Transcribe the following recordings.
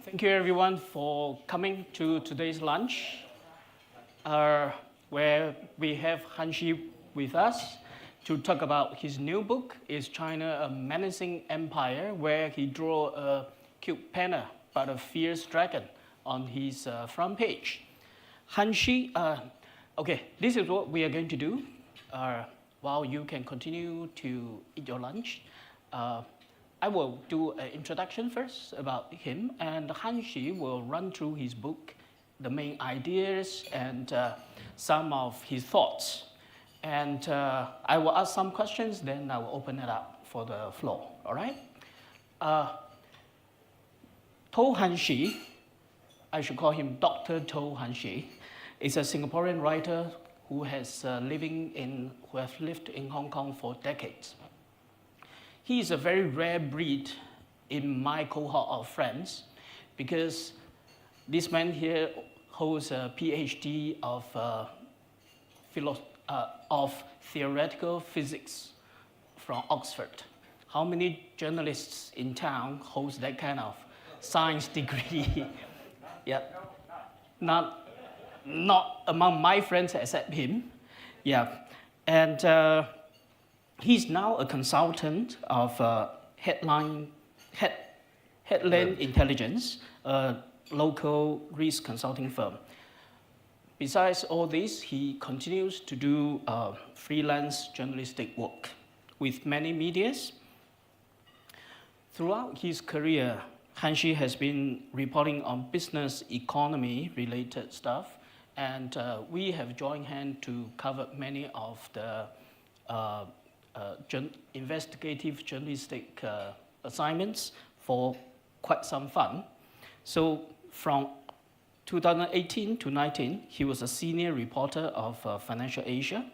Thank you everyone for coming to today's lunch, where we have Han-Shi with us to talk about his new book, Is China a Menacing Empire?, where he drew a cute panda but a fierce dragon on his front page. Han-Shi, okay, this is what we are going to do. While you can continue to eat your lunch, I will do an introduction first about him, and Han-Shi will run through his book, the main ideas, and some of his thoughts. And I will ask some questions, then I will open it up for the floor, all right? To Han-Shi, I should call him Dr. To Han-Shi, is a Singaporean writer who has lived in Hong Kong for decades. He is a very rare breed in my cohort of friends because this man here holds a PhD of theoretical physics from Oxford. How many journalists in town holds that kind of science degree? Yeah, not among my friends except him. Yeah, and he's now a consultant of Headland Intelligence, a local risk consulting firm. Besides all this, he continues to do freelance journalistic work with many medias. Throughout his career, Han-Shi has been reporting on business, economy related stuff, and we have joined hands to cover many of the investigative journalistic assignments for quite some fun. So from 2018 to 19, he was a senior reporter of Financial Asia,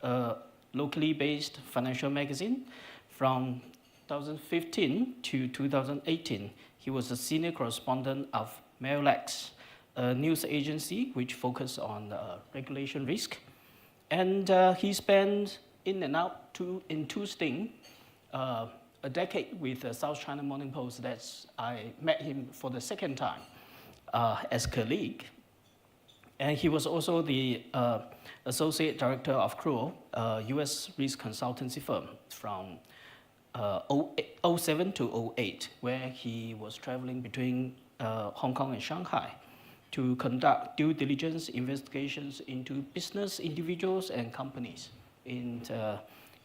a locally based financial magazine. From 2015 to 2018, he was a senior correspondent of Merrill-X, a news agency which focused on regulation risk. And he spent in and out in two stints, a decade with the South China Morning Post. That's I met him for the second time as colleague. And he was also the associate director of Kroll, US risk consultancy firm from 07 to 08, where he was traveling between Hong Kong and Shanghai to conduct due diligence investigations into business, individuals, and companies in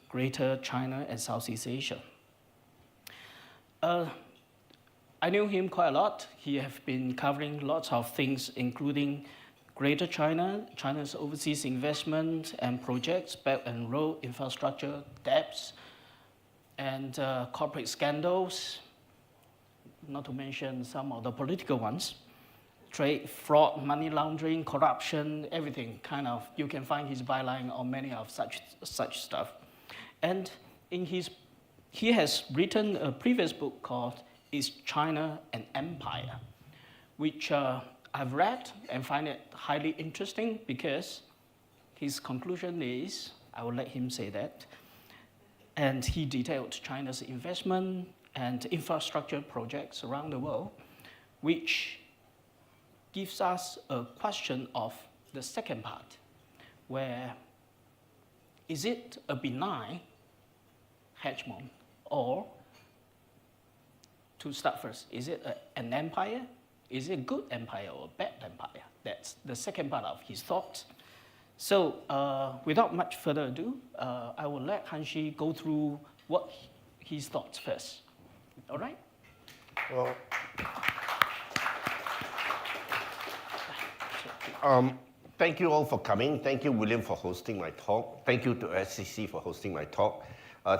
Greater China and Southeast Asia. I knew him quite a lot. He has been covering lots of things, including Greater China, China's overseas investment and projects, Belt and Road infrastructure, debts, and corporate scandals, not to mention some of the political ones. Trade, fraud, money laundering, corruption, everything kind of, you can find his byline on many of such stuff. And he has written a previous book called Is China an Empire?, which I've read and find it highly interesting because his conclusion is, I will let him say that, and he detailed China's investment and infrastructure projects around the world, which gives us a question of the second part, where is it a benign hegemon, or, to start first, is it an empire? Is it a good empire or a bad empire? That's the second part of his thoughts. So without much further ado, I will let Han-Shi go through what his thoughts first. All right? Well, thank you all for coming. Thank you, William, for hosting my talk. Thank you to SCC for hosting my talk.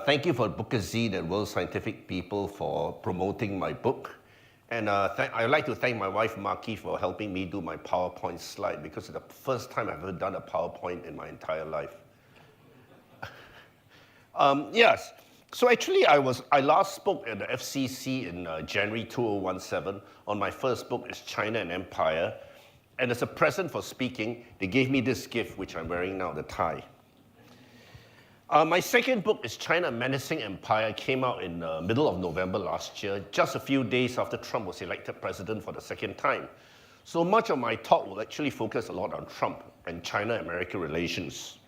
Thank you for Bookazine and World Scientific People for promoting my book. And I'd like to thank my wife, Maki, for helping me do my PowerPoint slide, because it's the first time I've ever done a PowerPoint in my entire life. Yes, so actually I last spoke at the FCC in January 2017 on my first book, Is China an Empire? And as a present for speaking, they gave me this gift, which I'm wearing now, the tie. My second book is China Menacing Empire, came out in the middle of November last year, just a few days after Trump was elected president for the second time. So much of my talk will actually focus a lot on Trump and China-America relations.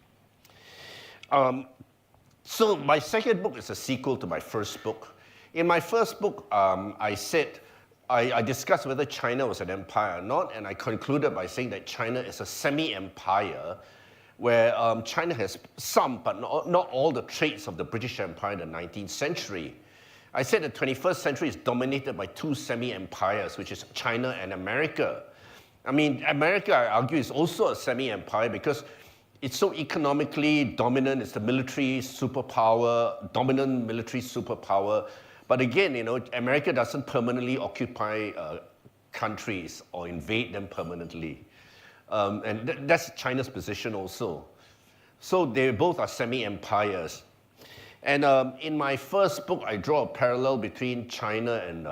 So my second book is a sequel to my first book. In my first book, I discussed whether China was an empire or not, and I concluded by saying that China is a semi-empire where China has some, but not all the traits of the British Empire in the 19th century. I said the 21st century is dominated by two semi-empires, which is China and America. I mean, America, I argue, is also a semi-empire because it's so economically dominant. It's the military superpower, dominant military superpower. But again, America doesn't permanently occupy countries or invade them permanently. And that's China's position also. So they both are semi-empires. And in my first book, I draw a parallel between China and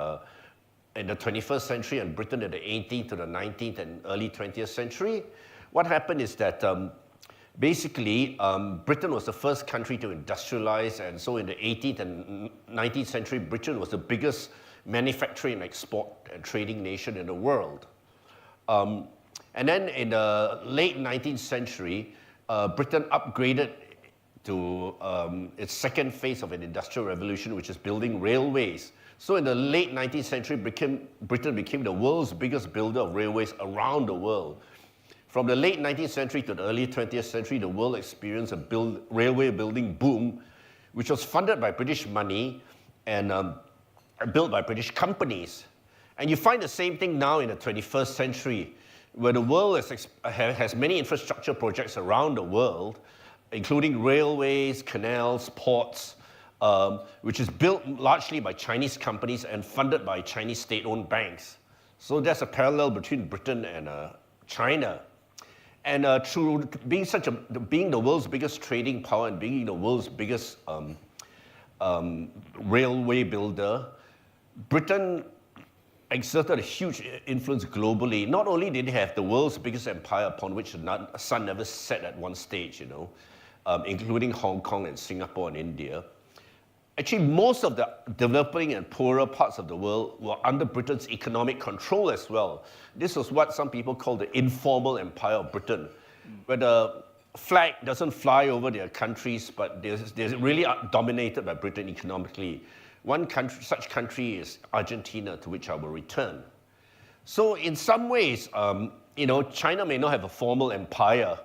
in the 21st century and Britain in the 18th to the 19th and early 20th century. What happened is that basically, Britain was the first country to industrialize, and so in the 18th and 19th century, Britain was the biggest manufacturing, export, and trading nation in the world. And then in the late 19th century, Britain upgraded to its second phase of an industrial revolution, which is building railways. So in the late 19th century, Britain became the world's biggest builder of railways around the world. From the late 19th century to the early 20th century, the world experienced a railway building boom, which was funded by British money and built by British companies. And you find the same thing now in the 21st century, where the world has many infrastructure projects around the world, including railways, canals, ports, which is built largely by Chinese companies and funded by Chinese state-owned banks. So there's a parallel between Britain and China. And through being the world's biggest trading power and being the world's biggest railway builder, Britain exerted a huge influence globally. Not only did they have the world's biggest empire upon which the sun never set at one stage, including Hong Kong and Singapore and India. Actually, most of the developing and poorer parts of the world were under Britain's economic control as well. This was what some people call the informal empire of Britain, where the flag doesn't fly over their countries, but they're really dominated by Britain economically. One such country is Argentina, to which I will return. So in some ways, China may not have a formal empire,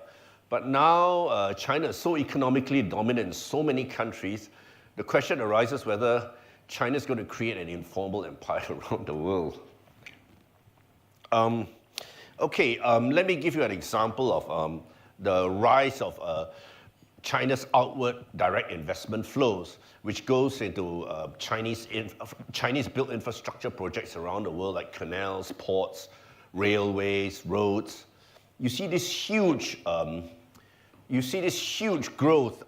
but now China is so economically dominant in so many countries. The question arises whether China is going to create an informal empire around the world. Let me give you an example of the rise of China's outward direct investment flows, which goes into Chinese-built infrastructure projects around the world, like canals, ports, railways, roads. You see this huge growth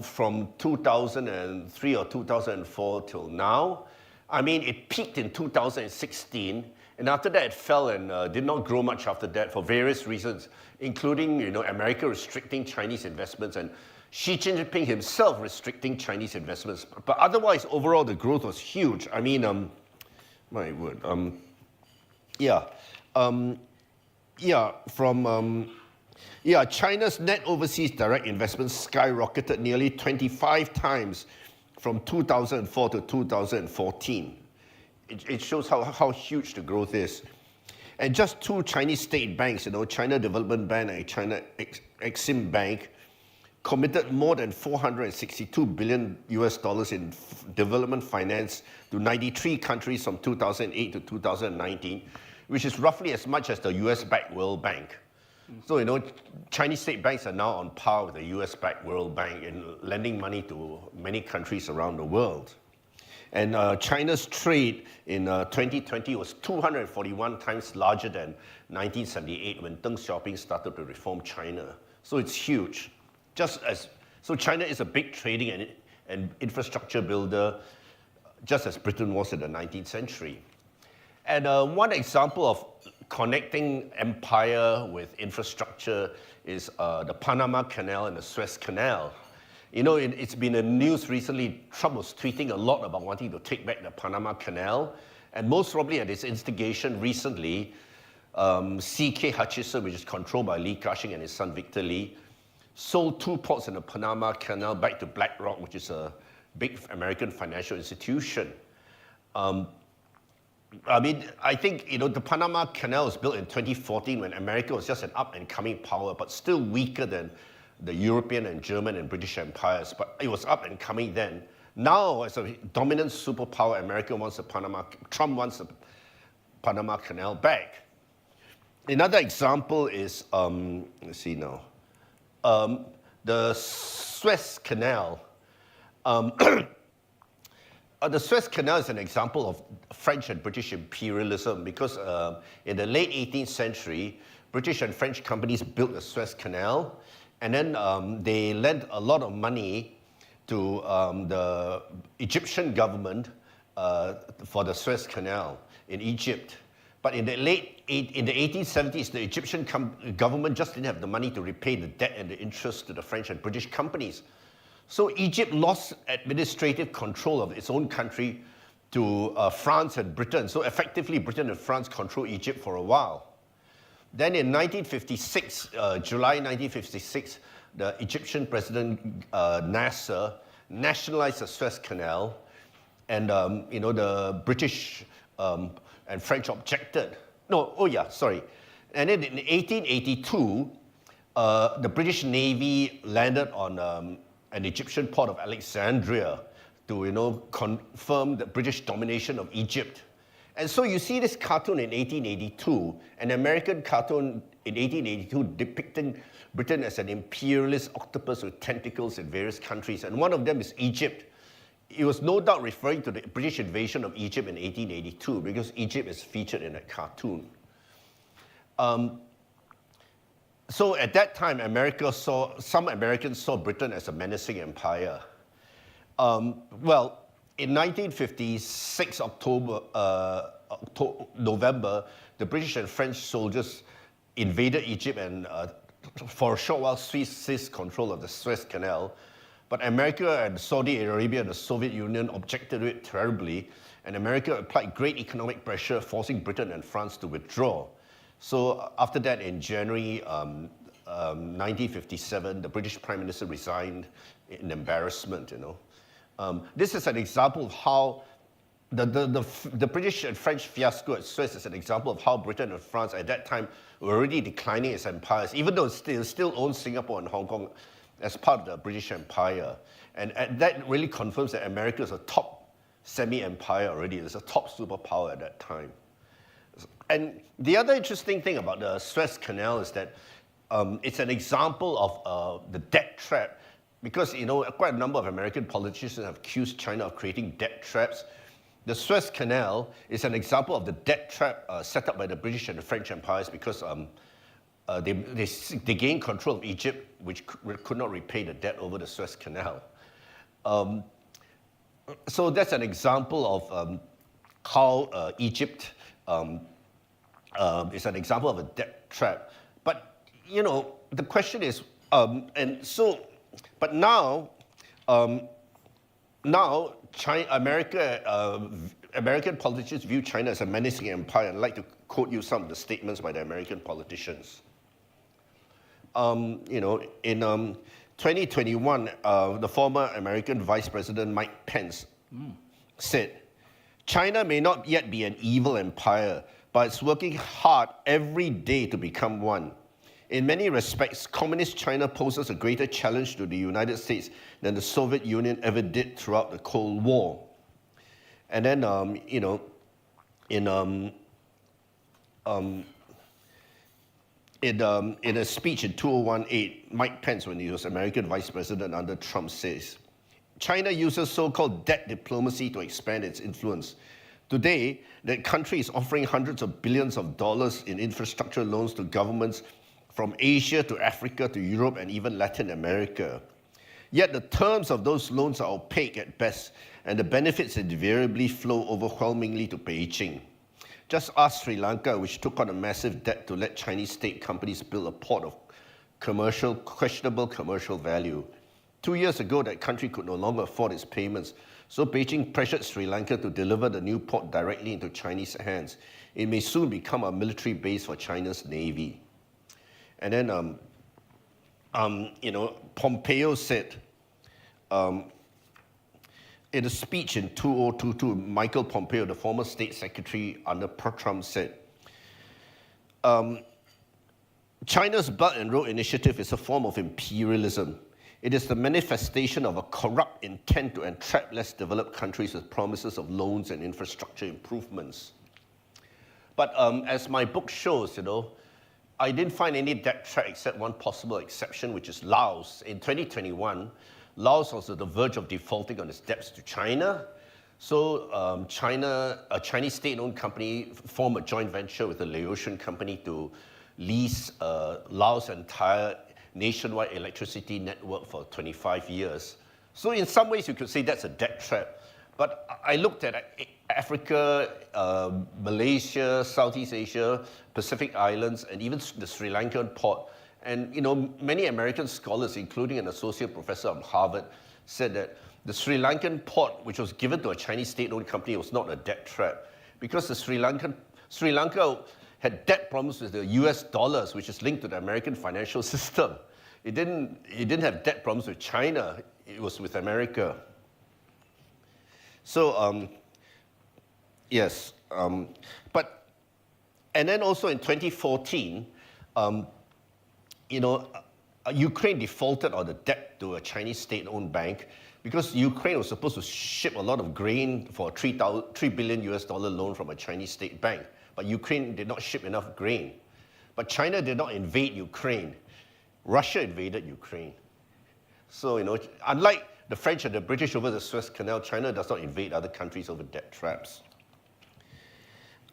from 2003 or 2004 till now. I mean, it peaked in 2016, and after that it fell and did not grow much after that for various reasons, including America restricting Chinese investments and Xi Jinping himself restricting Chinese investments. But otherwise, overall, the growth was huge. I mean, my word. China's net overseas direct investments skyrocketed nearly 25 times from 2004 to 2014. It shows how huge the growth is. And just two Chinese state banks, China Development Bank and China Exim Bank, committed more than $462 billion in development finance to 93 countries from 2008 to 2019, which is roughly as much as the US-backed World Bank. So, Chinese state banks are now on par with the US-backed World Bank in lending money to many countries around the world. And China's trade in 2020 was 241 times larger than 1978 when Deng Xiaoping started to reform China. So it's huge. So China is a big trading and infrastructure builder, just as Britain was in the 19th century. And one example of connecting empire with infrastructure is the Panama Canal and the Suez Canal. You know, it's been in the news recently. Trump was tweeting a lot about wanting to take back the Panama Canal. And most probably at his instigation recently, C.K. Hutchison, which is controlled by Lee Ka-shing and his son Victor Lee, sold 2 ports in the Panama Canal back to BlackRock, which is a big American financial institution. I mean, I think, you know, the Panama Canal was built in 2014 when America was just an up-and-coming power, but still weaker than the European and German and British empires. But it was up and coming then. Now, as a dominant superpower, Trump wants the Panama Canal back. Another example is, let's see now, the Suez Canal. The Suez Canal is an example of French and British imperialism because in the late 18th century, British and French companies built the Suez Canal, and then they lent a lot of money to the Egyptian government for the Suez Canal in Egypt. But in the 1870s, the Egyptian government just didn't have the money to repay the debt and the interest to the French and British companies. So Egypt lost administrative control of its own country to France and Britain. So effectively, Britain and France controlled Egypt for a while. Then in 1956, July 1956, the Egyptian president Nasser nationalized the Suez Canal, and you know, the British and French objected. And then in 1882, the British Navy landed on an Egyptian port of Alexandria to, you know, confirm the British domination of Egypt. And so you see this cartoon in 1882, an American cartoon in 1882 depicting Britain as an imperialist octopus with tentacles in various countries, and one of them is Egypt. It was no doubt referring to the British invasion of Egypt in 1882 because Egypt is featured in that cartoon. So at that time, some Americans saw Britain as a menacing empire. Well, in 1956, November, the British and French soldiers invaded Egypt and for a short while seized control of the Suez Canal. But America and Saudi Arabia and the Soviet Union objected to it terribly, and America applied great economic pressure, forcing Britain and France to withdraw. So after that, in January 1957, the British Prime Minister resigned in embarrassment, you know. This is an example of how the British and French fiasco at Suez is an example of how Britain and France at that time were already declining as empires, even though it still owned Singapore and Hong Kong as part of the British Empire. And that really confirms that America is a top semi-empire already. It's a top superpower at that time. And the other interesting thing about the Suez Canal is that it's an example of the debt trap, because, you know, quite a number of American politicians have accused China of creating debt traps. The Suez Canal is an example of the debt trap set up by the British and the French empires because they gained control of Egypt, which could not repay the debt over the Suez Canal. So that's an example of how Egypt is an example of a debt trap. But, you know, the question is, but now American politicians view China as a menacing empire, and I'd like to quote you some of the statements by the American politicians. You know, in 2021, the former American Vice President Mike Pence said, "China may not yet be an evil empire, but it's working hard every day to become one. In many respects, communist China poses a greater challenge to the United States than the Soviet Union ever did throughout the Cold War." And then, you know, in a speech in 2018, Mike Pence, when he was American Vice President under Trump, says, "China uses so-called debt diplomacy to expand its influence. Today, that country is offering hundreds of billions of dollars in infrastructure loans to governments from Asia to Africa to Europe and even Latin America. Yet the terms of those loans are opaque at best, and the benefits invariably flow overwhelmingly to Beijing. Just ask Sri Lanka, which took on a massive debt to let Chinese state companies build a port of questionable commercial value. 2 years ago, that country could no longer afford its payments, so Beijing pressured Sri Lanka to deliver the new port directly into Chinese hands. It may soon become a military base for China's navy. And then, Pompeo said, in a speech in 2022, Michael Pompeo, the former state secretary under Trump, said, China's Belt and Road Initiative is a form of imperialism. It is the manifestation of a corrupt intent to entrap less developed countries with promises of loans and infrastructure improvements. But as my book shows, I didn't find any debt trap except one possible exception, which is Laos. In 2021, Laos was at the verge of defaulting on its debts to China. So a Chinese state-owned company formed a joint venture with a Laotian company to lease Laos' entire nationwide electricity network for 25 years. So in some ways, you could say that's a debt trap. But I looked at Africa, Malaysia, Southeast Asia, Pacific Islands, and even the Sri Lankan port. And many American scholars, including an associate professor of Harvard, said that the Sri Lankan port, which was given to a Chinese state-owned company, was not a debt trap, because the Sri Lanka had debt problems with the US dollars, which is linked to the American financial system. It didn't have debt problems with China, it was with America. So, yes, and then also in 2014, Ukraine defaulted on the debt to a Chinese state-owned bank because Ukraine was supposed to ship a lot of grain for a $3 billion loan from a Chinese state bank. But Ukraine did not ship enough grain. But China did not invade Ukraine. Russia invaded Ukraine. So, unlike the French and the British over the Suez Canal, China does not invade other countries over debt traps.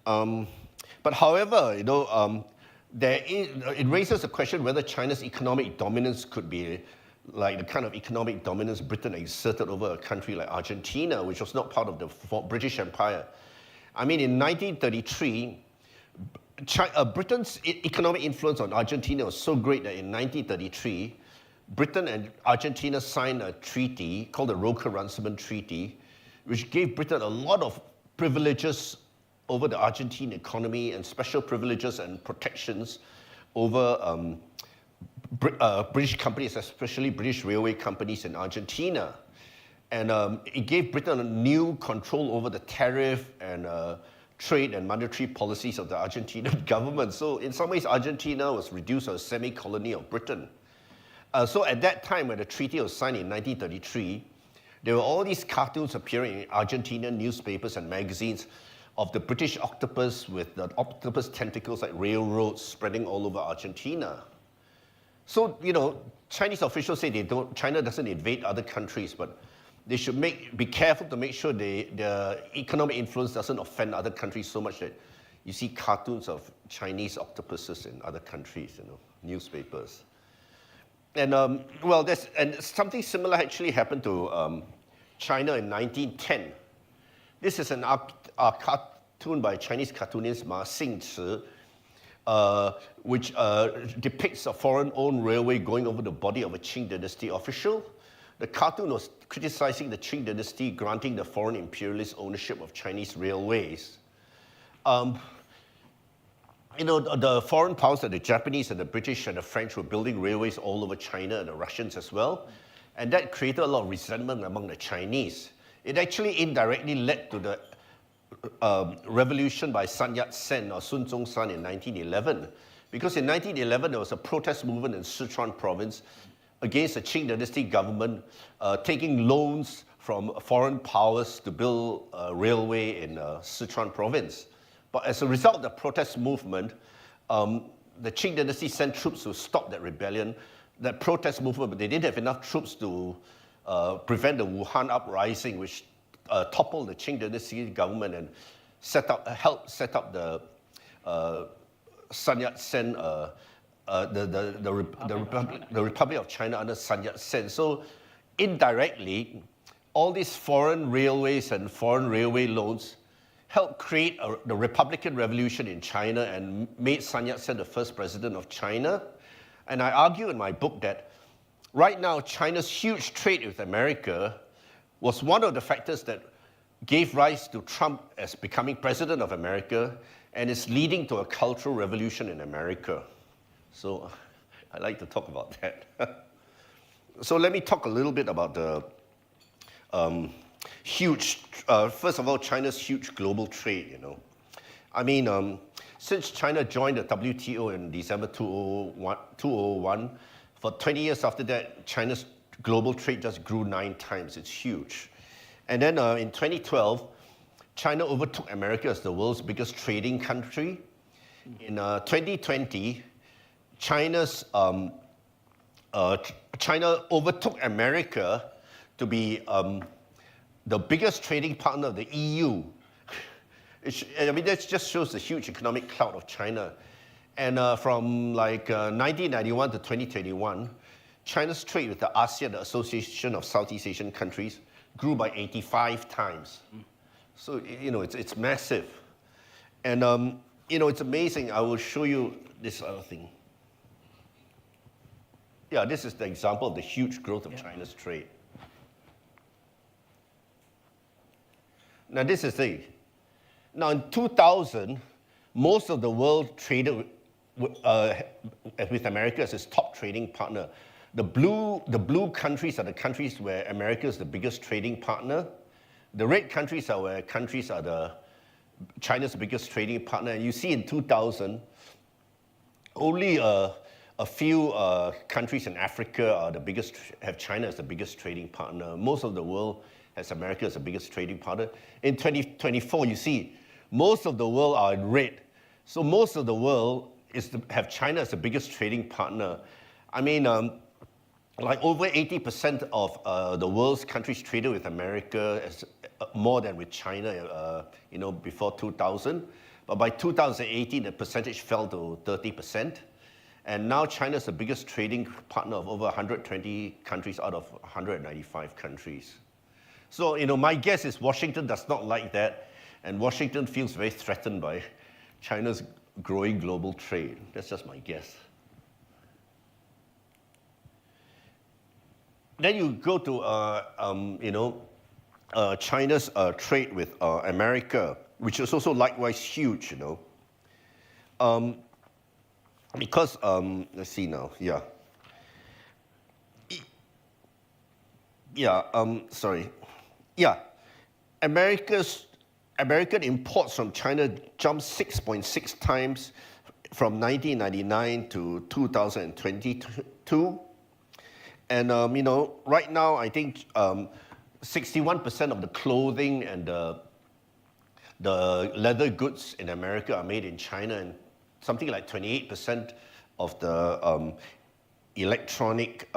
But however, it raises a question whether China's economic dominance could be like the kind of economic dominance Britain exerted over a country like Argentina, which was not part of the British Empire. I mean, in 1933, Britain's economic influence on Argentina was so great that in 1933, Britain and Argentina signed a treaty called the Roker-Runciman Treaty, which gave Britain a lot of privileges over the Argentine economy and special privileges and protections over British companies, especially British railway companies in Argentina. And it gave Britain a new control over the tariff and trade and monetary policies of the Argentinian government. So in some ways, Argentina was reduced to a semi-colony of Britain. So at that time, when the treaty was signed in 1933, there were all these cartoons appearing in Argentinian newspapers and magazines of the British octopus with the octopus tentacles like railroads spreading all over Argentina. So, Chinese officials say China doesn't invade other countries, but they should be careful to make sure their economic influence doesn't offend other countries so much that you see cartoons of Chinese octopuses in other countries, newspapers. And and something similar actually happened to China in 1910. This is a cartoon by Chinese cartoonist Ma Xingci, which depicts a foreign-owned railway going over the body of a Qing dynasty official. The cartoon was criticizing the Qing dynasty granting the foreign imperialist ownership of Chinese railways. The foreign powers, the Japanese and the British and the French, were building railways all over China, and the Russians as well. And that created a lot of resentment among the Chinese. It actually indirectly led to the revolution by Sun Yat-sen or Sun Zong-san in 1911. Because in 1911, there was a protest movement in Sichuan province against the Qing dynasty government taking loans from foreign powers to build a railway in Sichuan province. But as a result of the protest movement, the Qing dynasty sent troops to stop that rebellion, that protest movement, but they didn't have enough troops to prevent the Wuhan uprising, which toppled the Qing dynasty government and helped set up the Sun Yat-sen, the Republic of China under Sun Yat-sen. So indirectly, all these foreign railways and foreign railway loans helped create the Republican Revolution in China and made Sun Yat-sen the first president of China. And I argue in my book that right now, China's huge trade with America was one of the factors that gave rise to Trump as becoming president of America and is leading to a cultural revolution in America. So I like to talk about that. So let me talk a little bit about the first of all, China's huge global trade, you know. I mean, since China joined the WTO in December 2001, for 20 years after that, China's global trade just grew 9 times. It's huge. And then in 2012, China overtook America as the world's biggest trading country. In 2020, China overtook America to be the biggest trading partner of the EU. I mean, that just shows the huge economic clout of China. And from like 1991 to 2021, China's trade with the ASEAN, the Association of Southeast Asian Countries, grew by 85 times. So, you know, it's massive. And, you know, it's amazing. I will show you this other thing. Yeah, this is the example of the huge growth of China's trade. Now, this is the Now, in 2000, most of the world traded with America as its top trading partner. The blue countries are the countries where America is the biggest trading partner. The red countries are where countries are China's biggest trading partner. And you see in 2000, only a few countries in Africa have China as the biggest trading partner. Most of the world has America as the biggest trading partner. In 2024, you see, most of the world are in red. So most of the world have China as the biggest trading partner. I mean, like over 80% of the world's countries traded with America as more than with China, you know, before 2000. But by 2018, the percentage fell to 30%. And now China is the biggest trading partner of over 120 countries out of 195 countries. So, you know, my guess is Washington does not like that, and Washington feels very threatened by China's growing global trade. That's just my guess. Then you go to, you know, China's trade with America, which is also likewise huge, you know. Because, let's see now, yeah. Sorry. Yeah, American imports from China jumped 6.6 times from 1999 to 2022. And, you know, right now, I think 61% of the clothing and the leather goods in America are made in China, and something like 28% of the electronic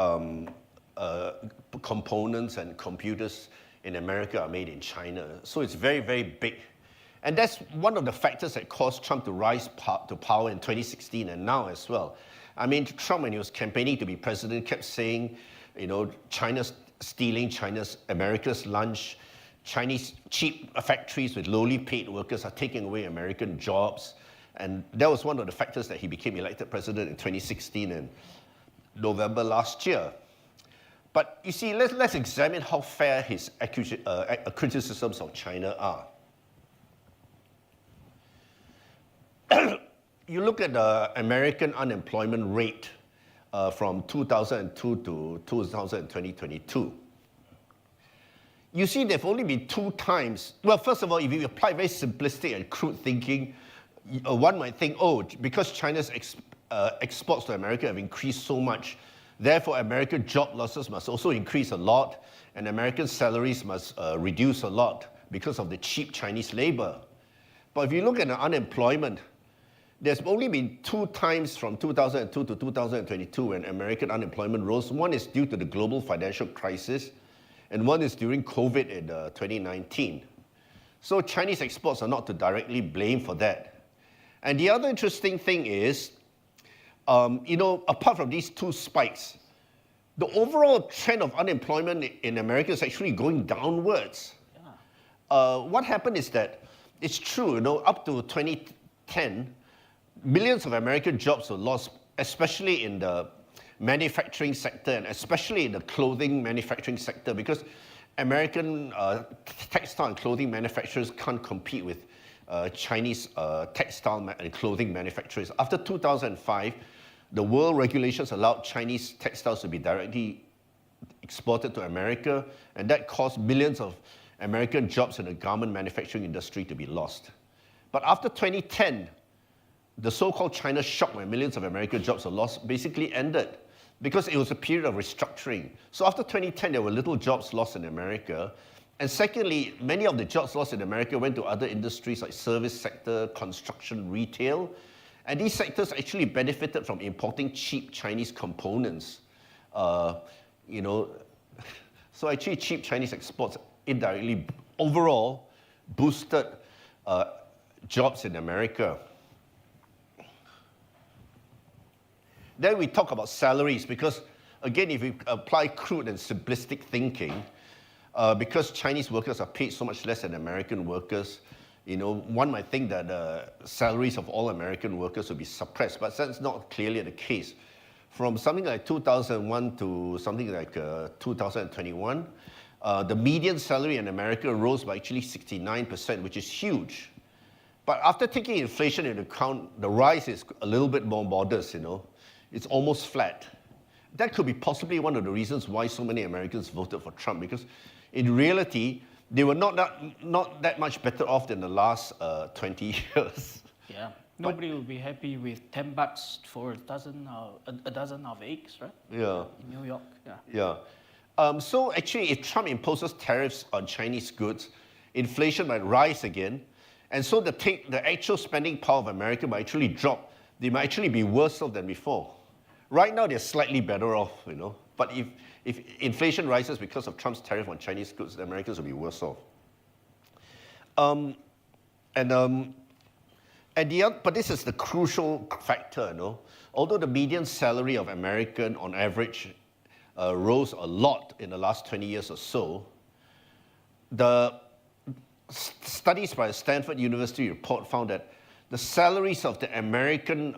components and computers in America are made in China. So it's very, very big. And that's one of the factors that caused Trump to rise to power in 2016 and now as well. I mean, Trump, when he was campaigning to be president, kept saying, you know, China's stealing America's lunch. Chinese cheap factories with lowly paid workers are taking away American jobs. And that was one of the factors that he became elected president in 2016 and November last year. But you see, let's examine how fair his criticisms of China are. You look at the American unemployment rate from 2002 to 2022. You see, there have only been 2 times. Well, first of all, if you apply very simplistic and crude thinking, one might think, oh, because China's exports to America have increased so much, therefore American job losses must also increase a lot, and American salaries must reduce a lot because of the cheap Chinese labor. But if you look at the unemployment, there's only been 2 times from 2002 to 2022 when American unemployment rose. One is due to the global financial crisis, and one is during COVID in 2019. So Chinese exports are not to directly blame for that. And the other interesting thing is, you know, apart from these 2 spikes, the overall trend of unemployment in America is actually going downwards. Yeah. What happened is that it's true, up to 2010, millions of American jobs were lost, especially in the manufacturing sector and especially in the clothing manufacturing sector, because American textile and clothing manufacturers can't compete with Chinese textile and clothing manufacturers. After 2005, the world regulations allowed Chinese textiles to be directly exported to America, and that caused millions of American jobs in the garment manufacturing industry to be lost. But after 2010, the so-called China shock, where millions of American jobs were lost, basically ended because it was a period of restructuring. So after 2010, there were little jobs lost in America. And secondly, many of the jobs lost in America went to other industries like service sector, construction, retail. And these sectors actually benefited from importing cheap Chinese components. So actually cheap Chinese exports indirectly, overall, boosted jobs in America. Then we talk about salaries because, again, if we apply crude and simplistic thinking, because Chinese workers are paid so much less than American workers, one might think that the salaries of all American workers will be suppressed, but that's not clearly the case. From something like 2001 to something like 2021, the median salary in America rose by actually 69%, which is huge. But after taking inflation into account, the rise is a little bit more modest, It's almost flat. That could be possibly one of the reasons why so many Americans voted for Trump, because in reality, they were not that much better off than the last 20 years. Yeah, nobody will be happy with $10 for a dozen of eggs, right? Yeah. In New York, yeah. Yeah. So actually, if Trump imposes tariffs on Chinese goods, inflation might rise again, and so the actual spending power of America might actually drop. They might actually be worse off than before. Right now, they're slightly better off, But if inflation rises because of Trump's tariff on Chinese goods, the Americans will be worse off. But this is the crucial factor, Although the median salary of American, on average, rose a lot in the last 20 years or so, the studies by a Stanford University report found that the salaries of the American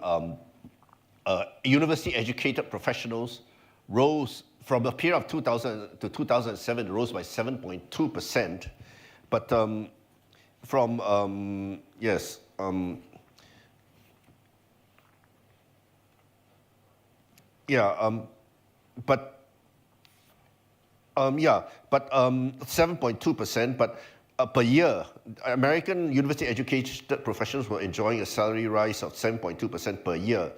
university-educated professionals rose from a period of 2000 to 2007, rose by 7.2%. But but 7.2%, but per year, American university-educated professionals were enjoying a salary rise of 7.2% per year.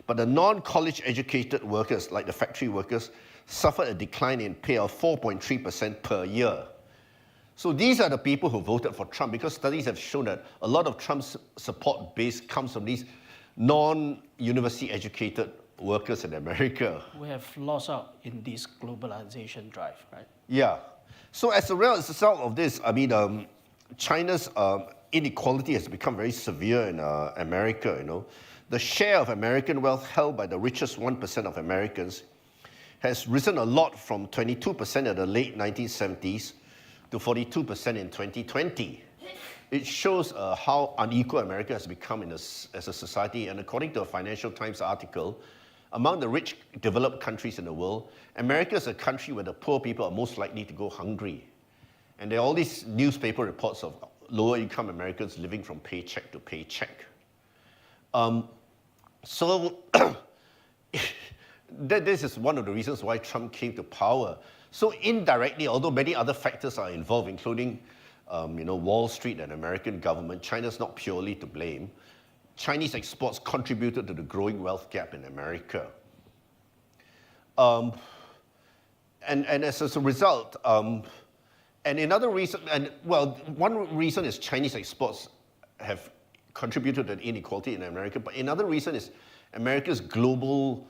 But the non-college educated workers, like the factory workers, suffered a decline in pay of 4.3% per year. So these are the people who voted for Trump, because studies have shown that a lot of Trump's support base comes from these non-university educated workers in America. We have lost out in this globalization drive, right? Yeah. So as a result of this, China's inequality has become very severe in America, The share of American wealth held by the richest 1% of Americans has risen a lot from 22% in the late 1970s to 42% in 2020. It shows how unequal America has become as a society. And according to a Financial Times article, among the rich developed countries in the world, America is a country where the poor people are most likely to go hungry. And there are all these newspaper reports of lower income Americans living from paycheck to paycheck. So this is one of the reasons why Trump came to power. So indirectly, although many other factors are involved, including Wall Street and American government, China's not purely to blame. Chinese exports contributed to the growing wealth gap in America. And as a result, and another reason, one reason is Chinese exports have contributed to the inequality in America, but another reason is America's global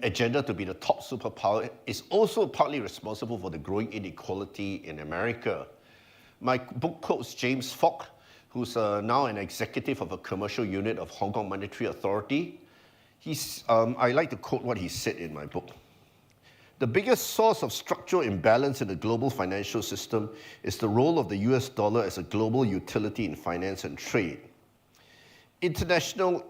agenda to be the top superpower is also partly responsible for the growing inequality in America. My book quotes James Falk, who's now an executive of a commercial unit of Hong Kong Monetary Authority. I like to quote what he said in my book. The biggest source of structural imbalance in the global financial system is the role of the US dollar as a global utility in finance and trade. International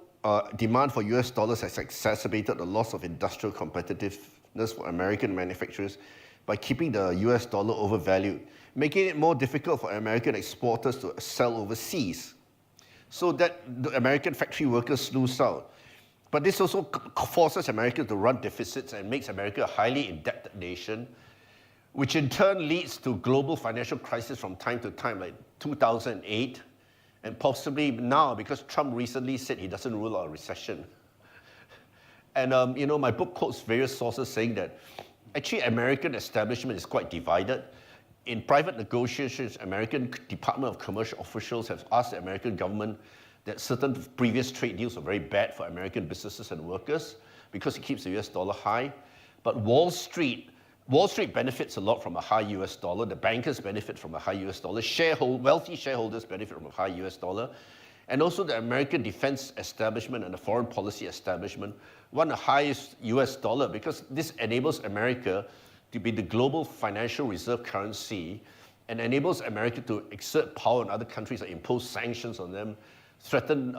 demand for US dollars has exacerbated the loss of industrial competitiveness for American manufacturers by keeping the US dollar overvalued, making it more difficult for American exporters to sell overseas, so that the American factory workers lose out. But this also forces America to run deficits and makes America a highly indebted nation, which in turn leads to global financial crisis from time to time, like 2008, and possibly now, because Trump recently said he doesn't rule out a recession. And my book quotes various sources saying that actually American establishment is quite divided. In private negotiations, American Department of Commerce officials have asked the American government that certain previous trade deals were very bad for American businesses and workers because it keeps the US dollar high. But Wall Street benefits a lot from a high US dollar. The bankers benefit from a high US dollar. Wealthy shareholders benefit from a high US dollar. And also the American defense establishment and the foreign policy establishment want the highest US dollar because this enables America to be the global financial reserve currency and enables America to exert power on other countries and impose sanctions on them, threaten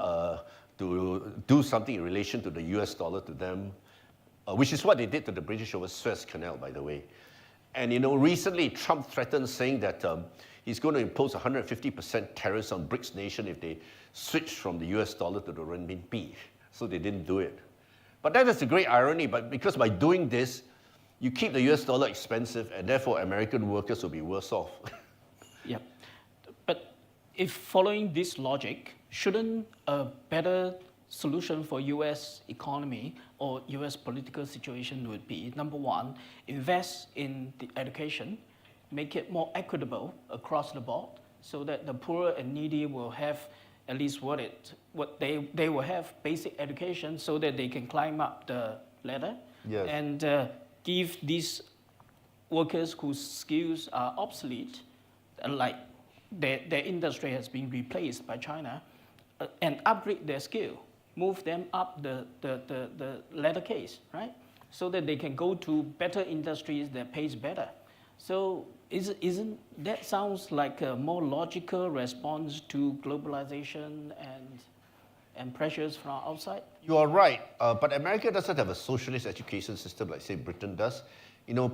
to do something in relation to the US dollar to them, which is what they did to the British over Suez Canal, by the way. And recently Trump threatened saying that he's going to impose 150% tariffs on BRICS nations if they switch from the US dollar to the renminbi. So they didn't do it. But that is a great irony, because by doing this, you keep the US dollar expensive, and therefore American workers will be worse off. Yeah. But if following this logic, shouldn't a better solution for US economy or US political situation would be, number one, invest in the education, make it more equitable across the board so that the poor and needy will have at least what they will have basic education so that they can climb up the ladder. Yes. And give these workers whose skills are obsolete, like their industry has been replaced by China, and upgrade their skill, move them up the ladder case, right? So that they can go to better industries that pays better. So isn't that sounds like a more logical response to globalization and pressures from outside? You are right, but America doesn't have a socialist education system like, say, Britain does.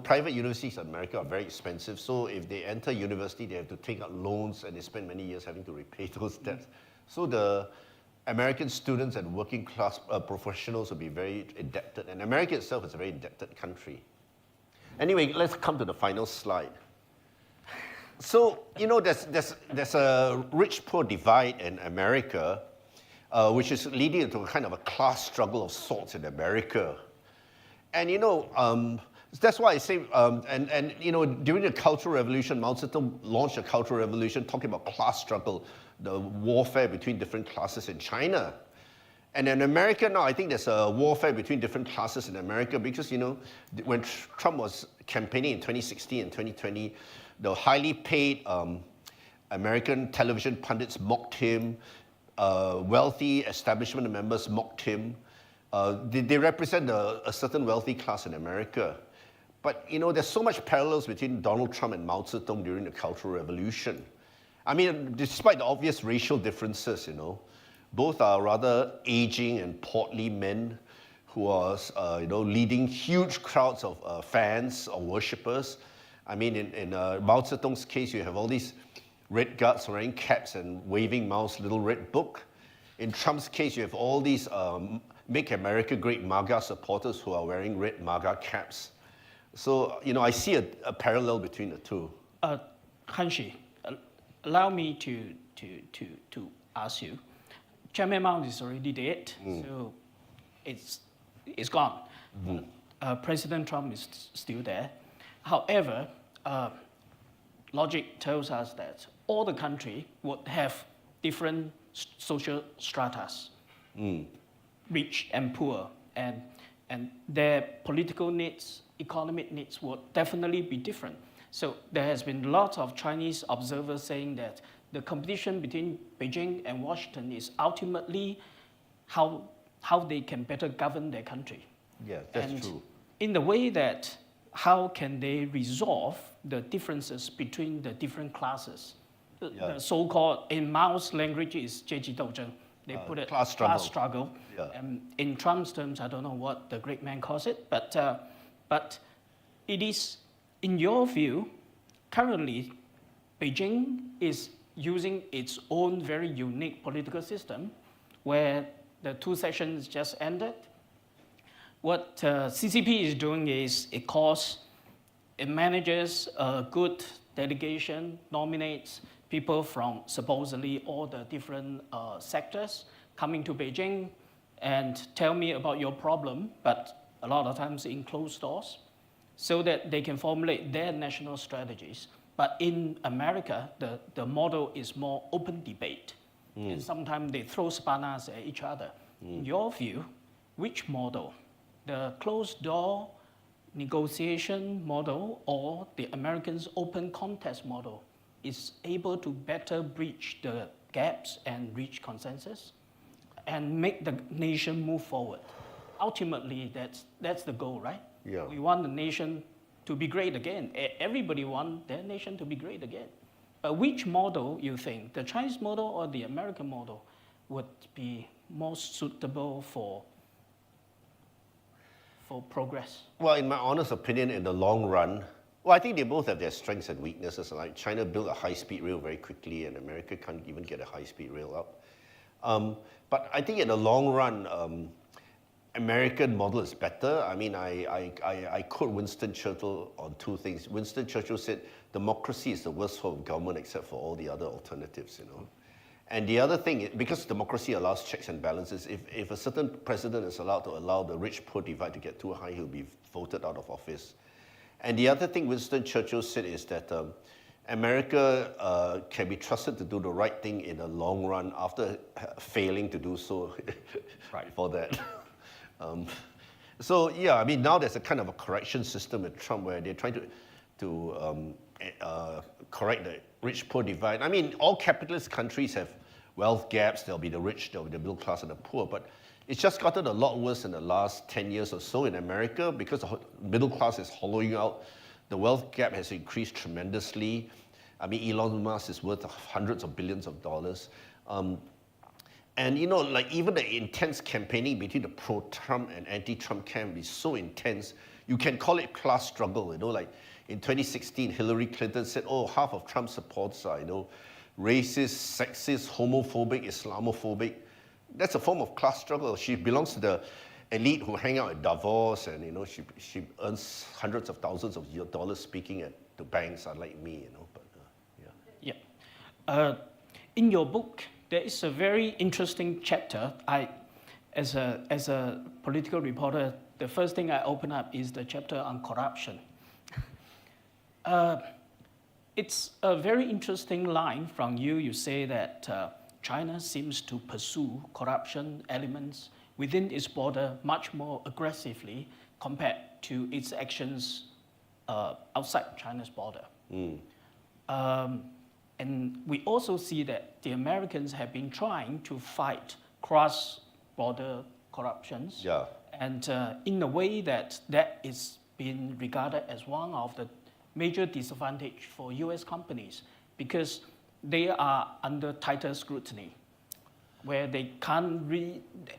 Private universities in America are very expensive, so if they enter university, they have to take out loans and they spend many years having to repay those debts. So the American students and working class professionals will be very indebted, and America itself is a very indebted country. Anyway, let's come to the final slide. So, there's a rich-poor divide in America, which is leading to a kind of a class struggle of sorts in America. And, that's why I say, during the Cultural Revolution, Mao Zedong launched a Cultural Revolution talking about class struggle, the warfare between different classes in China. And in America now, I think there's a warfare between different classes in America because, when Trump was campaigning in 2016 and 2020, the highly paid American television pundits mocked him, wealthy establishment members mocked him. They represent a certain wealthy class in America. But, there's so much parallels between Donald Trump and Mao Zedong during the Cultural Revolution. I mean, despite the obvious racial differences, both are rather aging and portly men who are, leading huge crowds of fans or worshippers. I mean, in Mao Zedong's case, you have all these red guards wearing caps and waving Mao's little red book. In Trump's case, you have all these Make America Great MAGA supporters who are wearing red MAGA caps. So, I see a parallel between the two. Hanshi, allow me to ask you. Chairman Mao is already dead, so it's gone. President Trump is still there. However, logic tells us that all the country would have different social stratas, rich and poor, and their political needs, economic needs would definitely be different. So there has been lots of Chinese observers saying that the competition between Beijing and Washington is ultimately how they can better govern their country. Yeah, that's true. In the way that how can they resolve the differences between the different classes? The so-called, in Mao's language, is 阶级斗争. They put it class struggle. Yeah. In Trump's terms, I don't know what the great man calls it, but it is, in your view, currently, Beijing is using its own very unique political system where the two sessions just ended. What CCP is doing is it manages a good delegation, nominates people from supposedly all the different sectors coming to Beijing and tell me about your problem, but a lot of times in closed doors, so that they can formulate their national strategies. But in America, the model is more open debate. And sometimes they throw spanners at each other. In your view, which model? The closed door negotiation model or the Americans' open contest model is able to better bridge the gaps and reach consensus and make the nation move forward? Ultimately, that's the goal, right? Yeah. We want the nation to be great again. Everybody wants their nation to be great again. But which model you think, the Chinese model or the American model, would be most suitable for progress? Well, in my honest opinion, in the long run, well, I think they both have their strengths and weaknesses. Like China built a high-speed rail very quickly, and America can't even get a high-speed rail up. But I think in the long run, American model is better. I mean, I quote Winston Churchill on two things. Winston Churchill said, democracy is the worst form of government except for all the other alternatives, you know. And the other thing, because democracy allows checks and balances, if a certain president is allowed to allow the rich-poor divide to get too high, he'll be voted out of office. And the other thing Winston Churchill said is that America can be trusted to do the right thing in the long run after failing to do so before that. So yeah, I mean, now there's a kind of a correction system with Trump where they're trying to correct the rich-poor divide. I mean, all capitalist countries have wealth gaps. There'll be the rich, there'll be the middle class and the poor. But it's just gotten a lot worse in the last 10 years or so in America because the middle class is hollowing out. The wealth gap has increased tremendously. I mean, Elon Musk is worth hundreds of billions of dollars. And you know, like even the intense campaigning between the pro-Trump and anti-Trump camp is so intense, you can call it class struggle, you know, like in 2016, Hillary Clinton said, oh, half of Trump's supporters are, you know, racist, sexist, homophobic, Islamophobic. That's a form of class struggle. She belongs to the elite who hang out at Davos, and you know, she earns hundreds of thousands of dollars speaking at the banks, unlike me, you know. But yeah. In your book, there is a very interesting chapter. As a political reporter, the first thing I open up is the chapter on corruption. It's a very interesting line from you. You say that China seems to pursue corruption elements within its border much more aggressively compared to its actions outside China's border. And we also see that the Americans have been trying to fight cross-border corruptions. yeah. And in a way that is being regarded as one of the major disadvantage for US companies because they are under tighter scrutiny where they can't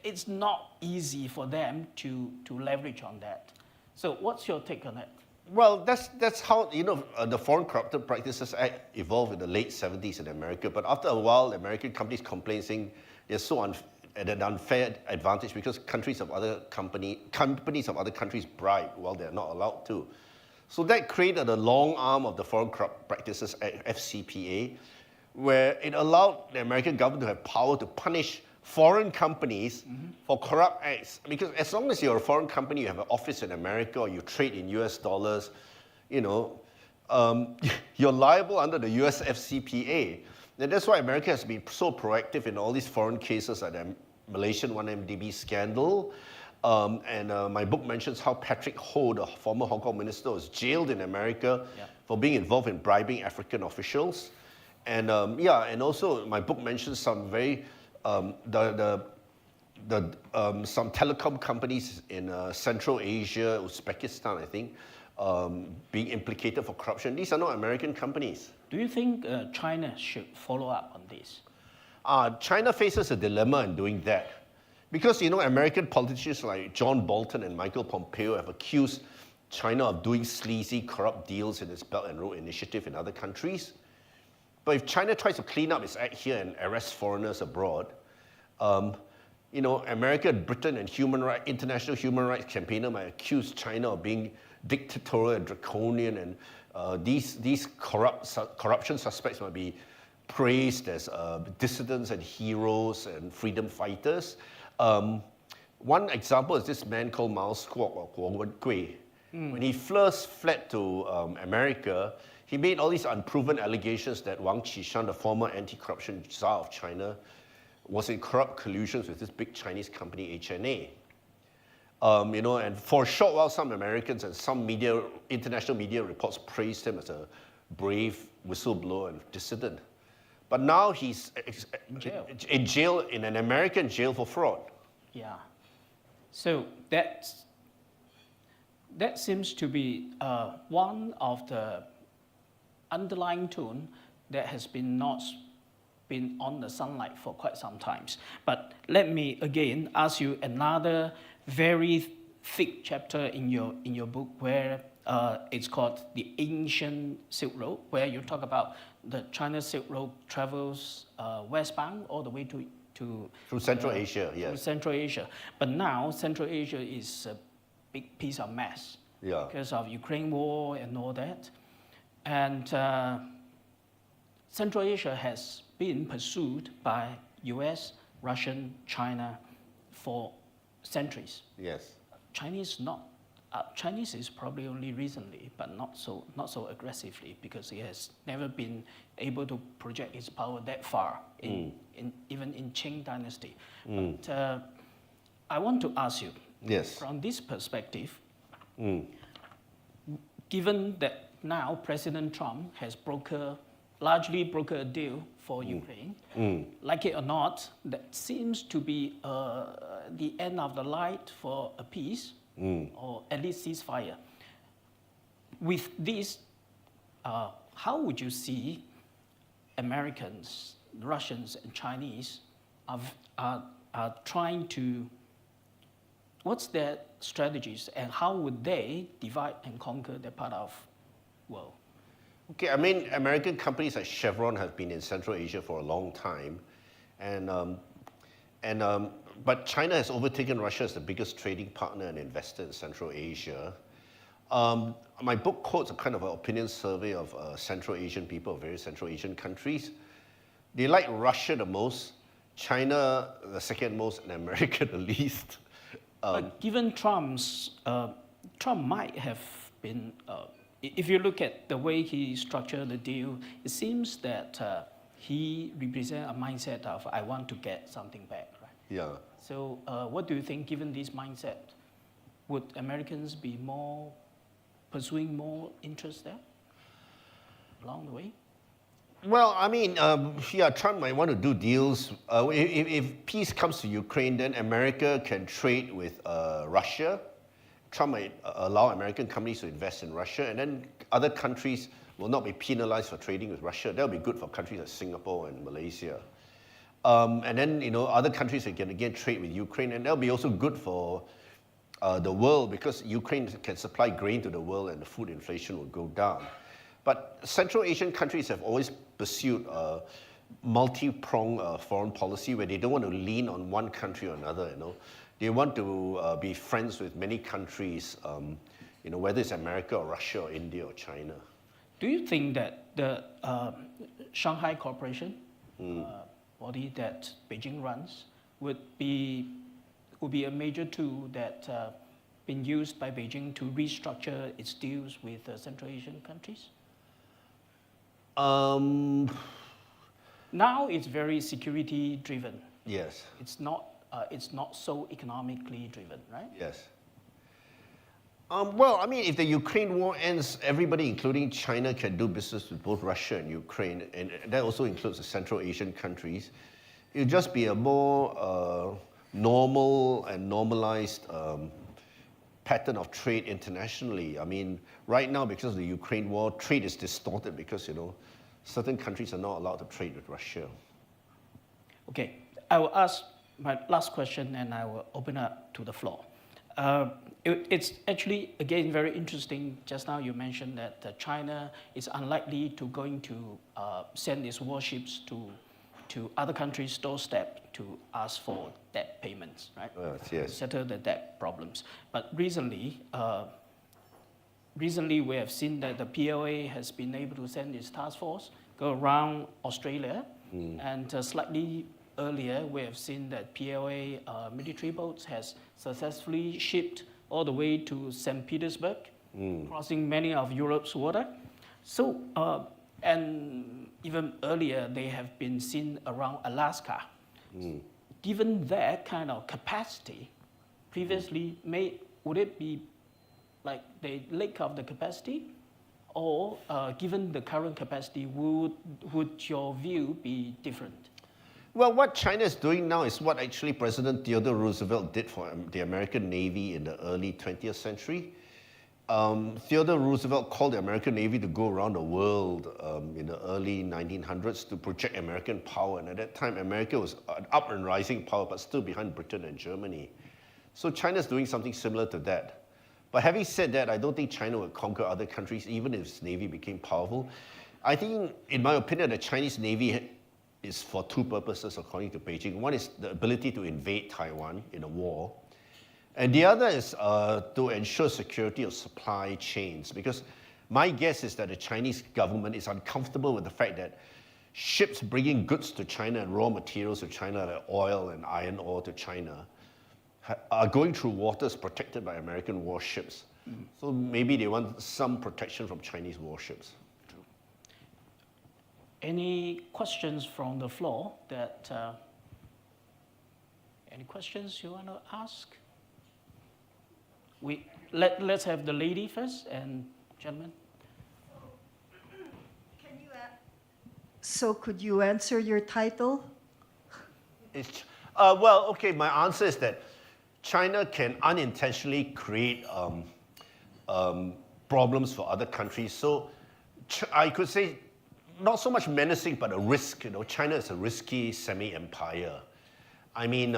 it's not easy for them to leverage on that. So what's your take on that? Well, that's how, you know, the Foreign Corrupt Practices Act evolved in the late 70s in America. But after a while, American companies complained saying they're so at an unfair advantage because companies of other countries bribe while they're not allowed to. So that created a long arm of the Foreign Corrupt Practices Act, FCPA, where it allowed the American government to have power to punish foreign companies for corrupt acts. Because as long as you're a foreign company, you have an office in America or you trade in US dollars, you know, you're liable under the US FCPA. And that's why America has been so proactive in all these foreign cases like the Malaysian 1MDB scandal. My book mentions how Patrick Ho, the former Hong Kong minister, was jailed in America for being involved in bribing African officials. And and also my book mentions some very some telecom companies in Central Asia, Uzbekistan, I think, being implicated for corruption. These are not American companies. Do you think China should follow up on this? China faces a dilemma in doing that. Because, American politicians like John Bolton and Michael Pompeo have accused China of doing sleazy, corrupt deals in its Belt and Road Initiative in other countries. But if China tries to clean up its act here and arrest foreigners abroad, America, Britain, and international human rights campaigner might accuse China of being dictatorial and draconian, and these corruption suspects might be praised as dissidents and heroes and freedom fighters. One example is this man called Miles Kwok or Guo Wenkui. When he first fled to America, he made all these unproven allegations that Wang Qishan, the former anti-corruption czar of China, was in corrupt collusions with this big Chinese company, HNA. And for a short while, some Americans and some international media reports praised him as a brave whistleblower and dissident. But now he's in jail, in an American jail for fraud. Yeah. So that seems to be one of the underlying tone that has not been on the sunlight for quite some time. But let me again ask you another very thick chapter in your book where it's called The Ancient Silk Road, where you talk about the China Silk Road travels westbound all the way through Central Asia, yes. Through Central Asia. But now Central Asia is a big piece of mess because of Ukraine war and all that. And Central Asia has been pursued by US, Russian, China for centuries. Yes. Chinese is probably only recently, but not so aggressively, because it has never been able to project its power that far, even in Qing dynasty. But I want to ask you, from this perspective, given that now President Trump has largely brokered a deal for Ukraine, like it or not, that seems to be the end of the light for a peace, or at least ceasefire. With this, how would you see Americans, Russians, and Chinese are trying to, what's their strategies, and how would they divide and conquer their part of world? Okay, I mean, American companies like Chevron have been in Central Asia for a long time, but China has overtaken Russia as the biggest trading partner and investor in Central Asia. My book quotes a kind of an opinion survey of Central Asian people of various Central Asian countries. They like Russia the most, China the second most, and America the least. But given Trump might have been, if you look at the way he structured the deal, it seems that he represents a mindset of, I want to get something back, right? Yeah. So what do you think, given this mindset, would Americans be pursuing more interest there along the way? Well, I mean, Trump might want to do deals. If peace comes to Ukraine, then America can trade with Russia. Trump might allow American companies to invest in Russia, and then other countries will not be penalized for trading with Russia. That will be good for countries like Singapore and Malaysia. And then, other countries can again trade with Ukraine, and that will be also good for the world, because Ukraine can supply grain to the world and the food inflation will go down. But Central Asian countries have always pursued a multi-pronged foreign policy where they don't want to lean on one country or another. They want to be friends with many countries, whether it's America or Russia or India or China. Do you think that the Shanghai Cooperation body that Beijing runs would be a major tool that been used by Beijing to restructure its deals with Central Asian countries? Now it's very security driven. Yes. It's not so economically driven, right? Yes. Well, I mean, if the Ukraine war ends, everybody, including China, can do business with both Russia and Ukraine, and that also includes the Central Asian countries. It'll just be a more normal and normalized pattern of trade internationally. I mean, right now, because of the Ukraine war, trade is distorted because, certain countries are not allowed to trade with Russia. Okay, I will ask my last question and I will open up to the floor. It's actually, again, very interesting. Just now you mentioned that China is unlikely to going to send its warships to other countries' doorstep to ask for debt payments, right? Yes. Settle the debt problems. But recently we have seen that the PLA has been able to send its task force go around Australia, and slightly earlier we have seen that PLA military boats has successfully shipped all the way to St. Petersburg, crossing many of Europe's water. So, and even earlier they have been seen around Alaska. Given that kind of capacity, previously would it be like the lack of the capacity, or given the current capacity, would your view be different? Well, what China is doing now is what actually President Theodore Roosevelt did for the American Navy in the early 20th century. Theodore Roosevelt called the American Navy to go around the world in the early 1900s to project American power. And at that time, America was an up and rising power, but still behind Britain and Germany. So China is doing something similar to that. But having said that, I don't think China would conquer other countries, even if its Navy became powerful. I think, in my opinion, the Chinese Navy is for two purposes, according to Beijing. One is the ability to invade Taiwan in a war. And the other is to ensure security of supply chains, because my guess is that the Chinese government is uncomfortable with the fact that ships bringing goods to China and raw materials to China, like oil and iron ore to China, are going through waters protected by American warships. So maybe they want some protection from Chinese warships. Any questions from the floor any questions you want to ask? Let's have the lady first, and gentlemen. So could you answer your title? Well, okay, my answer is that China can unintentionally create problems for other countries. So I could say not so much menacing, but a risk. China is a risky semi-empire. I mean,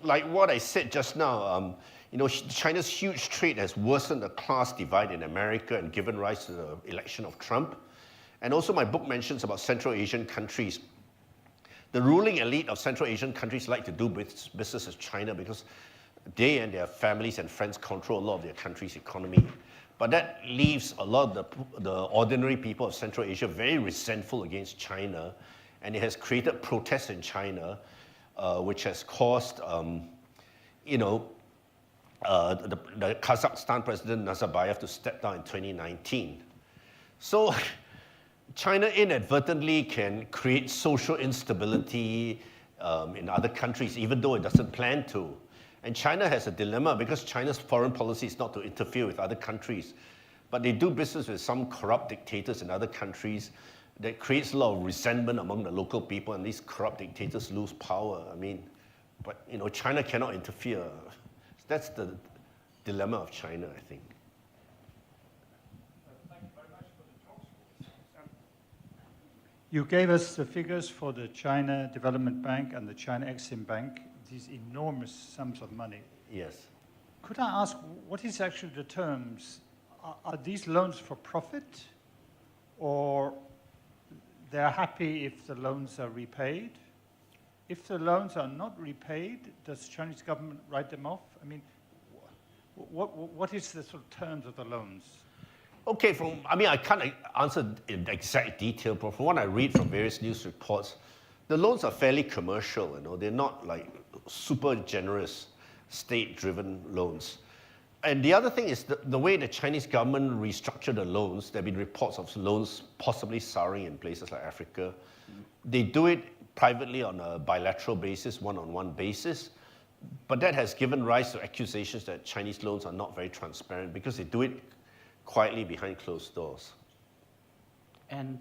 like what I said just now, China's huge trade has worsened the class divide in America and given rise to the election of Trump. And also my book mentions about Central Asian countries. The ruling elite of Central Asian countries like to do business with China because they and their families and friends control a lot of their country's economy. But that leaves a lot of the ordinary people of Central Asia very resentful against China, and it has created protests in China, which has caused, the Kazakhstan president Nazarbayev to step down in 2019. So China inadvertently can create social instability in other countries, even though it doesn't plan to. And China has a dilemma because China's foreign policy is not to interfere with other countries. But they do business with some corrupt dictators in other countries that creates a lot of resentment among the local people, and these corrupt dictators lose power. I mean, but China cannot interfere. That's the dilemma of China, I think. Thank you very much for the talks. You gave us the figures for the China Development Bank and the China Exim Bank, these enormous sums of money. Yes. Could I ask, what is actually the terms? Are these loans for profit, or they're happy if the loans are repaid? If the loans are not repaid, does the Chinese government write them off? I mean, what is the sort of terms of the loans? Okay, I can't answer in exact detail, but from what I read from various news reports, the loans are fairly commercial. They're not like super generous state-driven loans. And the other thing is the way the Chinese government restructured the loans. There have been reports of loans possibly souring in places like Africa. They do it privately on a bilateral basis, one-on-one basis. But that has given rise to accusations that Chinese loans are not very transparent because they do it quietly behind closed doors. And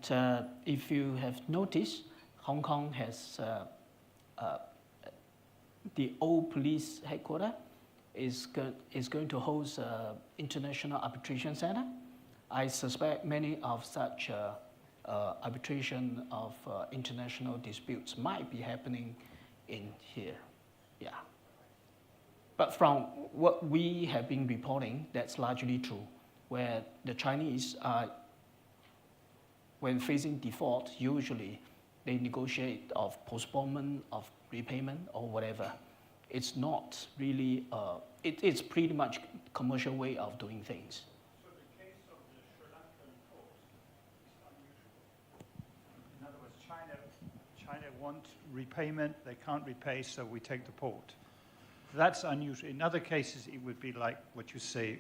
if you have noticed, Hong Kong has the old police headquarters is going to host an international arbitration center. I suspect many of such arbitration of international disputes might be happening in here. Yeah. But from what we have been reporting, that's largely true, where the Chinese are, when facing default, usually they negotiate of postponement of repayment or whatever. It's not really, it's pretty much commercial way of doing things. So the case of the Sri Lankan port is unusual. In other words, China want repayment, they can't repay, so we take the port. That's unusual. In other cases, it would be like what you say,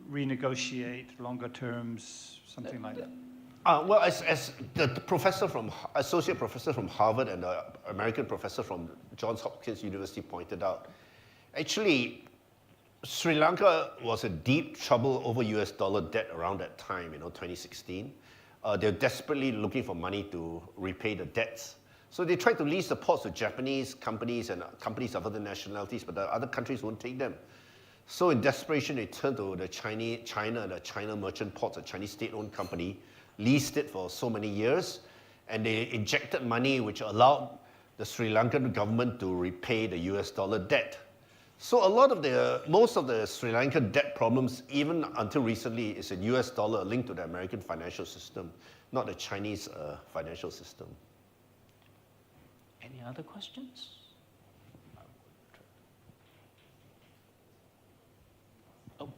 renegotiate longer terms, something like that. Well, as the professor associate professor from Harvard and the American professor from Johns Hopkins University pointed out, actually, Sri Lanka was in deep trouble over US dollar debt around that time, 2016. They're desperately looking for money to repay the debts. So they tried to lease the ports to Japanese companies and companies of other nationalities, but the other countries won't take them. So in desperation, they turned to the China Merchant Ports, a Chinese state-owned company, leased it for so many years, and they injected money which allowed the Sri Lankan government to repay the US dollar debt. So most of the Sri Lankan debt problems, even until recently, is in US dollar linked to the American financial system, not the Chinese financial system. Any other questions? Oh.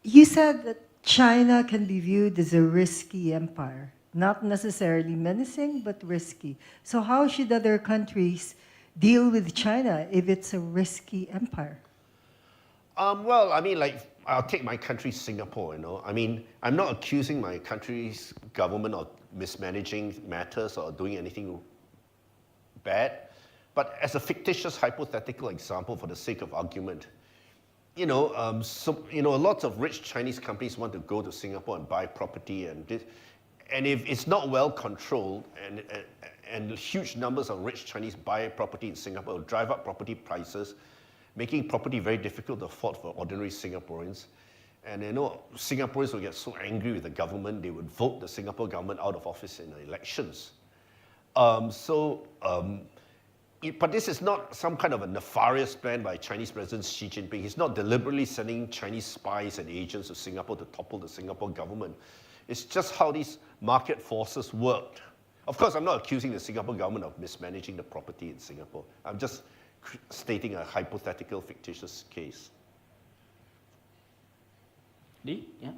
You said that China can be viewed as a risky empire, not necessarily menacing, but risky. So how should other countries deal with China if it's a risky empire? Well, I mean, I'll take my country, Singapore, I'm not accusing my country's government of mismanaging matters or doing anything bad, but as a fictitious hypothetical example for the sake of argument, lots of rich Chinese companies want to go to Singapore and buy property, and if it's not well controlled, and huge numbers of rich Chinese buy property in Singapore, will drive up property prices, making property very difficult to afford for ordinary Singaporeans. And Singaporeans will get so angry with the government, they would vote the Singapore government out of office in the elections. But this is not some kind of a nefarious plan by Chinese President Xi Jinping. He's not deliberately sending Chinese spies and agents to Singapore to topple the Singapore government. It's just how these market forces worked. Of course, I'm not accusing the Singapore government of mismanaging the property in Singapore. I'm just stating a hypothetical, fictitious case. Lee, yeah?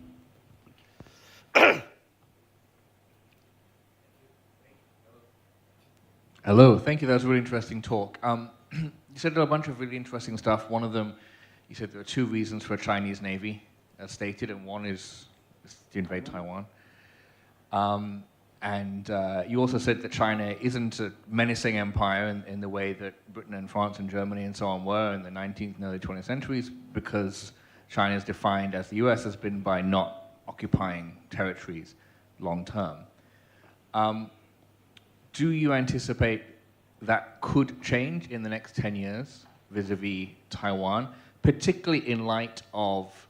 Hello, thank you. That was a really interesting talk. You said a bunch of really interesting stuff. One of them, you said there are two reasons for a Chinese Navy, as stated, and one is to invade Taiwan. And you also said that China isn't a menacing empire in the way that Britain and France and Germany and so on were in the 19th and early 20th centuries, because China is defined, as the US has been, by not occupying territories long term. Do you anticipate that could change in the next 10 years vis-a-vis Taiwan, particularly in light of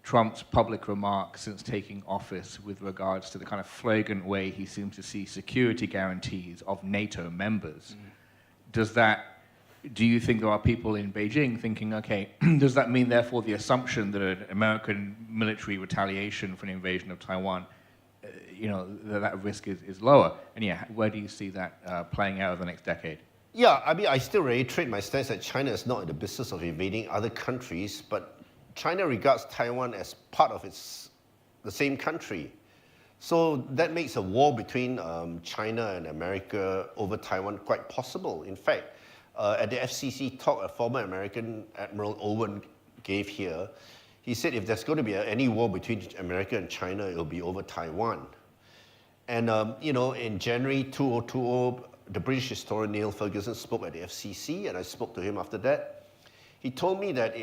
Trump's public remarks since taking office with regards to the kind of flagrant way he seems to see security guarantees of NATO members? Do you think there are people in Beijing thinking, okay, does that mean therefore the assumption that an American military retaliation for an invasion of Taiwan, that risk is lower? And yeah, where do you see that playing out over the next decade? Yeah, I still reiterate my stance that China is not in the business of invading other countries, but China regards Taiwan as part of the same country. So that makes a war between China and America over Taiwan quite possible. In fact, at the FCC talk, a former American Admiral Owen gave here, he said if there's going to be any war between America and China, it'll be over Taiwan. And in January 2020, the British historian Neil Ferguson spoke at the FCC, and I spoke to him after that. He told me that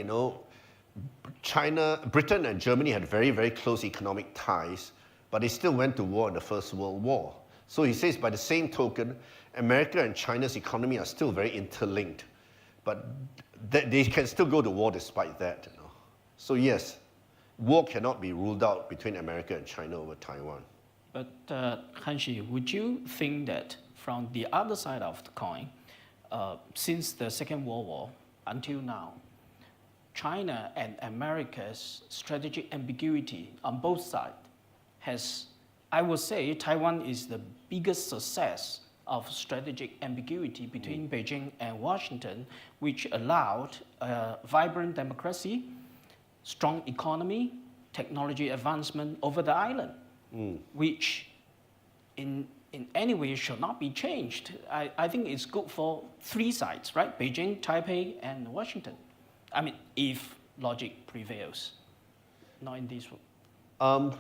Britain and Germany had very, very close economic ties, but they still went to war in the First World War. So he says, by the same token, America and China's economy are still very interlinked. But they can still go to war despite that. You know? So yes, war cannot be ruled out between America and China over Taiwan. But Hanshi, would you think that from the other side of the coin, since the Second World War until now, China and America's strategic ambiguity on both sides has, I would say, Taiwan is the biggest success of strategic ambiguity between Beijing and Washington, which allowed a vibrant democracy, strong economy, technology advancement over the island, which in any way should not be changed. I think it's good for three sides, right? Beijing, Taipei, and Washington. I mean, if logic prevails, not in this room.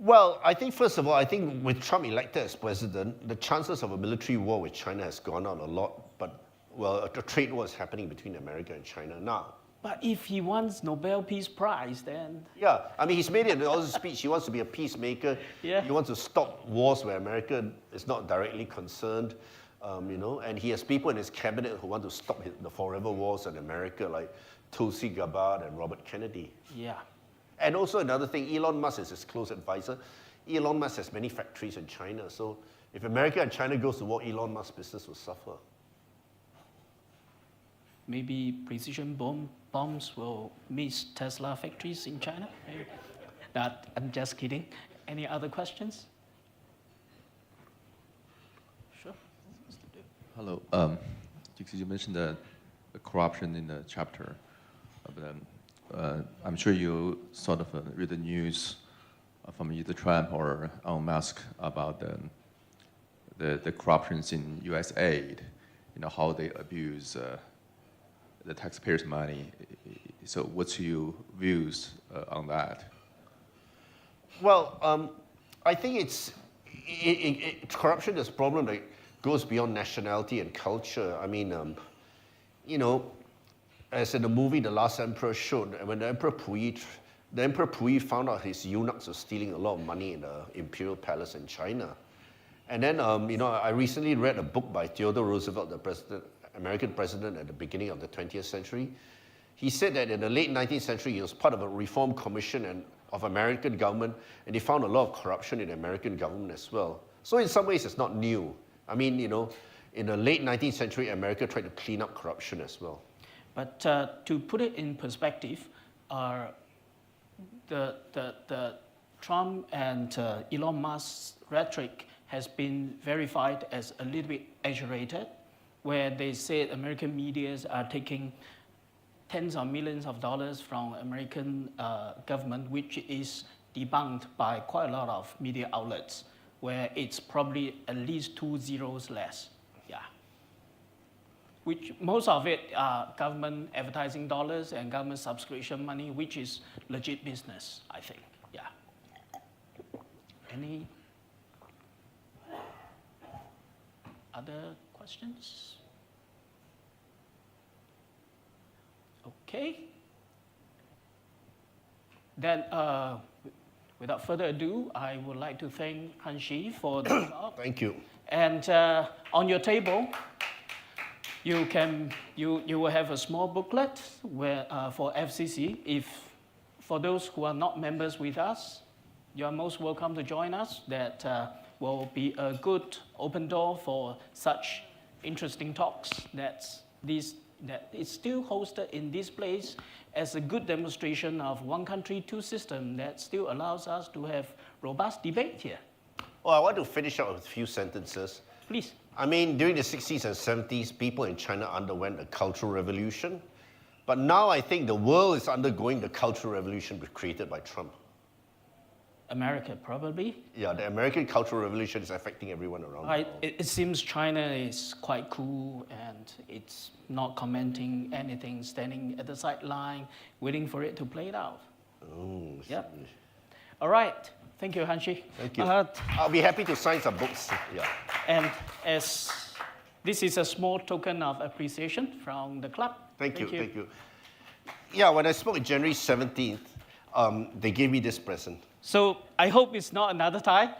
Well, I think first of all, I think with Trump elected as president, the chances of a military war with China has gone down a lot. But well, a trade war is happening between America and China now. But if he wants Nobel Peace Prize, then Yeah, I mean, he's made it in all his speech. He wants to be a peacemaker. Yeah. He wants to stop wars where America is not directly concerned, you know. And he has people in his cabinet who want to stop the forever wars in America, like Tulsi Gabbard and Robert Kennedy. yeah. And also another thing, Elon Musk is his close advisor. Elon Musk has many factories in China, so if America and China goes to war, Elon Musk's business will suffer. Maybe precision bombs will miss Tesla factories in China. Maybe. That, I'm just kidding. Any other questions? Sure. Hello. You mentioned the corruption in the chapter. But, I'm sure you sort of read the news from either Trump or Elon Musk about the corruptions in U.S. aid, you know, how they abuse the taxpayers' money. So what's your views on that? Well, I think corruption is a problem that goes beyond nationality and culture. I mean, you know, as in the movie The Last Emperor showed, when the Emperor Puyi found out his eunuchs were stealing a lot of money in the imperial palace in China. And then, you know, I recently read a book by Theodore Roosevelt, the American president at the beginning of the 20th century. He said that in the late 19th century, he was part of a reform commission of American government, and he found a lot of corruption in the American government as well. So in some ways, it's not new. I mean, you know, in the late 19th century, America tried to clean up corruption as well. But to put it in perspective, the Trump and Elon Musk's rhetoric has been verified as a little bit exaggerated, where they said American medias are taking tens of millions of dollars from American government, which is debunked by quite a lot of media outlets, where it's probably at least 2 zeros less. Yeah. Which most of it are government advertising dollars and government subscription money, which is legit business, I think. Yeah. Any other questions? Okay. Then, without further ado, I would like to thank Hanshi for the talk. Thank you. And on your table, you will have a small booklet where, for FCC. For those who are not members with us, you are most welcome to join us. That will be a good open door for such interesting talks that is still hosted in this place as a good demonstration of one country, two systems that still allows us to have robust debate here. Well, I want to finish up with a few sentences. Please. I mean, during the 60s and 70s, people in China underwent a cultural revolution. But now I think the world is undergoing the cultural revolution created by Trump. America, probably. Yeah, the American cultural revolution is affecting everyone around the world. It seems China is quite cool and it's not commenting anything, standing at the sideline, waiting for it to play it out. Oh, Yep. All right. Thank you, Hanshi. Thank you. I'll be happy to sign some books. Yeah. And as this is a small token of appreciation from the club. Thank you. Yeah, when I spoke on January 17th, they gave me this present. So I hope it's not another tie.